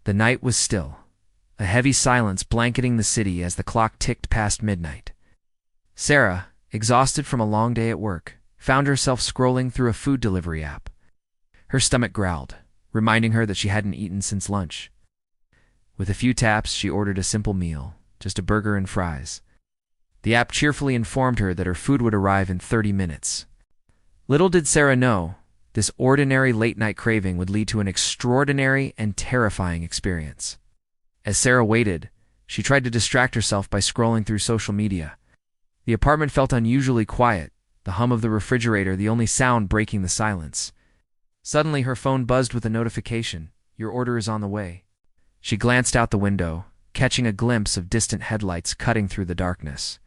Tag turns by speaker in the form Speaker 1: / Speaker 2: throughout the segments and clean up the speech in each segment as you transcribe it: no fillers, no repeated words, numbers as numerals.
Speaker 1: The night was still, a heavy silence blanketing the city as the clock ticked past midnight. Sarah, exhausted from a long day at work, found herself scrolling through a food delivery app. Her stomach growled, reminding her that she hadn't eaten since lunch. With a few taps, she ordered a simple meal, just a burger and fries. The app cheerfully informed her that her food would arrive in 30 minutes. Little did Sarah know, this ordinary late-night craving would lead to an extraordinary and terrifying experience. As Sarah waited, she tried to distract herself by scrolling through social media. The apartment felt unusually quiet, the hum of the refrigerator the only sound breaking the silence. Suddenly, her phone buzzed with a notification. "Your order is on the way." She glanced out the window, catching a glimpse of distant headlights cutting through the darkness.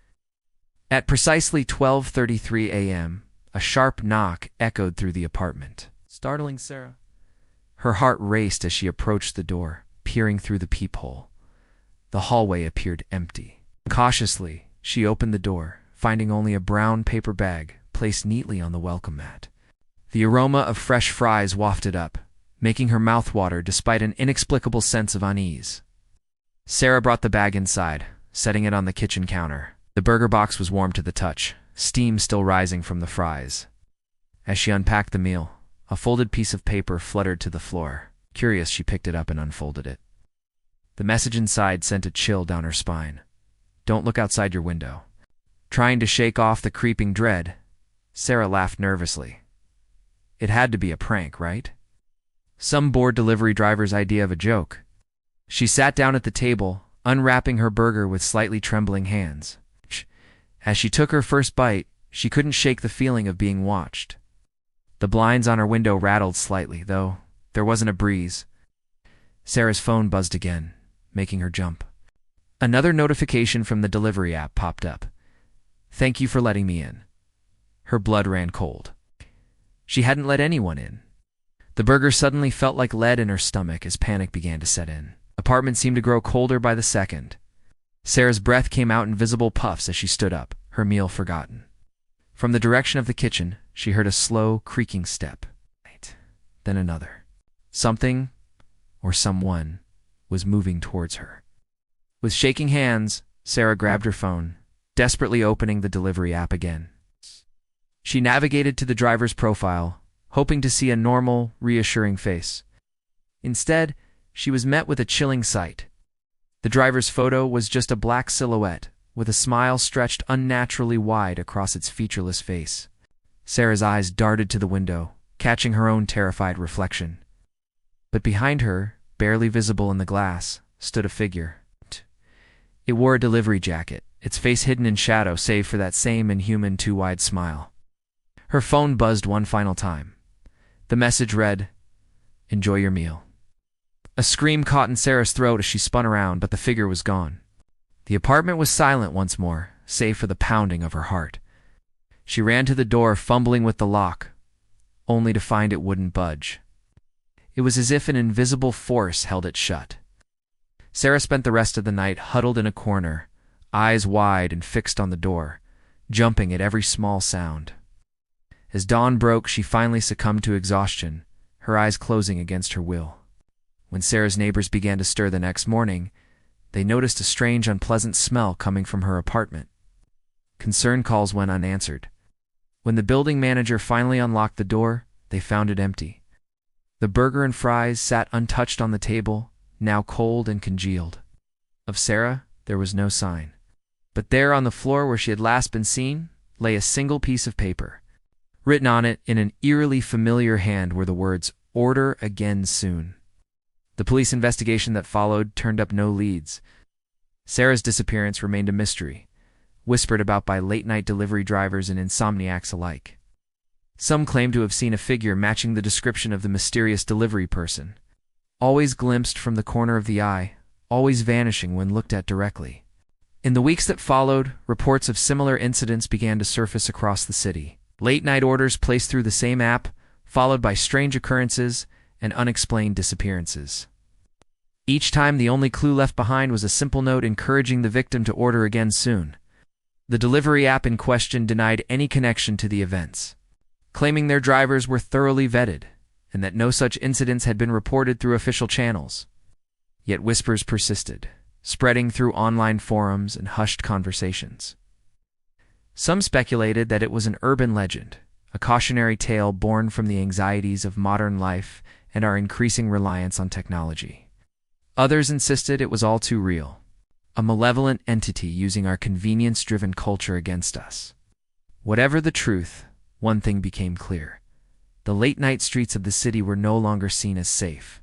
Speaker 1: At precisely 12:33 a.m., a sharp knock echoed through the apartment, startling Sarah. Her heart raced as she approached the door, peering through the peephole. The hallway appeared empty. Cautiously, she opened the door, finding only a brown paper bag placed neatly on the welcome mat. The aroma of fresh fries wafted up, making her mouth water despite an inexplicable sense of unease. Sarah brought the bag inside, setting it on the kitchen counter. The burger box was warm to the touch, steam still rising from the fries. As she unpacked the meal, a folded piece of paper fluttered to the floor. Curious, she picked it up and unfolded it. The message inside sent a chill down her spine. "Don't look outside your window." Trying to shake off the creeping dread, Sarah laughed nervously. It had to be a prank, right? Some bored delivery driver's idea of a joke. She sat down at the table, unwrapping her burger with slightly trembling hands. As she took her first bite, she couldn't shake the feeling of being watched. The blinds on her window rattled slightly, though there wasn't a breeze. Sarah's phone buzzed again, making her jump. Another notification from the delivery app popped up. "Thank you for letting me in." Her blood ran cold. She hadn't let anyone in. The burger suddenly felt like lead in her stomach as panic began to set in. The apartment seemed to grow colder by the second. Sarah's breath came out in visible puffs as she stood up, her meal forgotten. From the direction of the kitchen, she heard a slow, creaking step. Then another. Something, or someone, was moving towards her. With shaking hands, Sarah grabbed her phone, desperately opening the delivery app again. She navigated to the driver's profile, hoping to see a normal, reassuring face. Instead, she was met with a chilling sight. The driver's photo was just a black silhouette, with a smile stretched unnaturally wide across its featureless face. Sarah's eyes darted to the window, catching her own terrified reflection. But behind her, barely visible in the glass, stood a figure. It wore a delivery jacket, its face hidden in shadow save for that same inhuman too-wide smile. Her phone buzzed one final time. The message read, "Enjoy your meal." A scream caught in Sarah's throat as she spun around, but the figure was gone. The apartment was silent once more, save for the pounding of her heart. She ran to the door, fumbling with the lock, only to find it wouldn't budge. It was as if an invisible force held it shut. Sarah spent the rest of the night huddled in a corner, eyes wide and fixed on the door, jumping at every small sound. As dawn broke, she finally succumbed to exhaustion, her eyes closing against her will. When Sarah's neighbors began to stir the next morning, they noticed a strange, unpleasant smell coming from her apartment. Concern calls went unanswered. When the building manager finally unlocked the door, they found it empty. The burger and fries sat untouched on the table, now cold and congealed. Of Sarah, there was no sign. But there on the floor where she had last been seen, lay a single piece of paper. Written on it in an eerily familiar hand were the words, "Order again soon." The police investigation that followed turned up no leads. Sarah's disappearance remained a mystery, whispered about by late-night delivery drivers and insomniacs alike. Some claimed to have seen a figure matching the description of the mysterious delivery person, always glimpsed from the corner of the eye, always vanishing when looked at directly. In the weeks that followed, reports of similar incidents began to surface across the city. Late-night orders placed through the same app, followed by strange occurrences and unexplained disappearances. Each time, the only clue left behind was a simple note encouraging the victim to order again soon. The delivery app in question denied any connection to the events, claiming their drivers were thoroughly vetted and that no such incidents had been reported through official channels. Yet whispers persisted, spreading through online forums and hushed conversations. Some speculated that it was an urban legend, a cautionary tale born from the anxieties of modern life and our increasing reliance on technology. Others insisted it was all too real, a malevolent entity using our convenience-driven culture against us. Whatever the truth, one thing became clear. The late-night streets of the city were no longer seen as safe.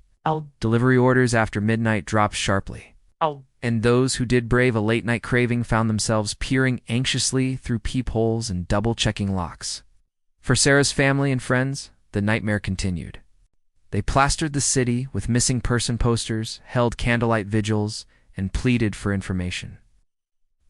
Speaker 1: Delivery orders after midnight dropped sharply, and those who did brave a late-night craving found themselves peering anxiously through peepholes and double-checking locks. For Sarah's family and friends, the nightmare continued. They plastered the city with missing person posters, held candlelight vigils, and pleaded for information.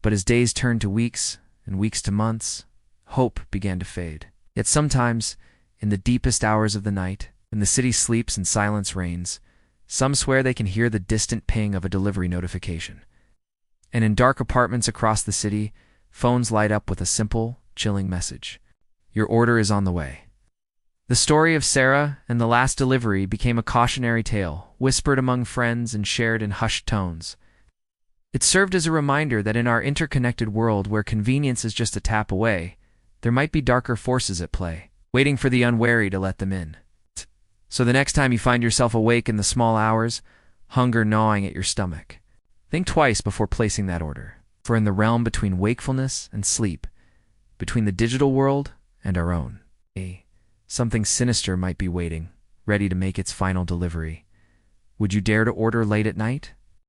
Speaker 1: But as days turned to weeks and weeks to months, hope began to fade. Yet sometimes, in the deepest hours of the night, when the city sleeps and silence reigns, some swear they can hear the distant ping of a delivery notification. And in dark apartments across the city, phones light up with a simple, chilling message. Your order is on the way. The story of Sarah and the last delivery became a cautionary tale, whispered among friends and shared in hushed tones. It served as a reminder that in our interconnected world where convenience is just a tap away, there might be darker forces at play, waiting for the unwary to let them in. So the next time you find yourself awake in the small hours, hunger gnawing at your stomach, think twice before placing that order. For in the realm between wakefulness and sleep, between the digital world and our own, something sinister might be waiting, ready to make its final delivery. Would you dare to order late at night?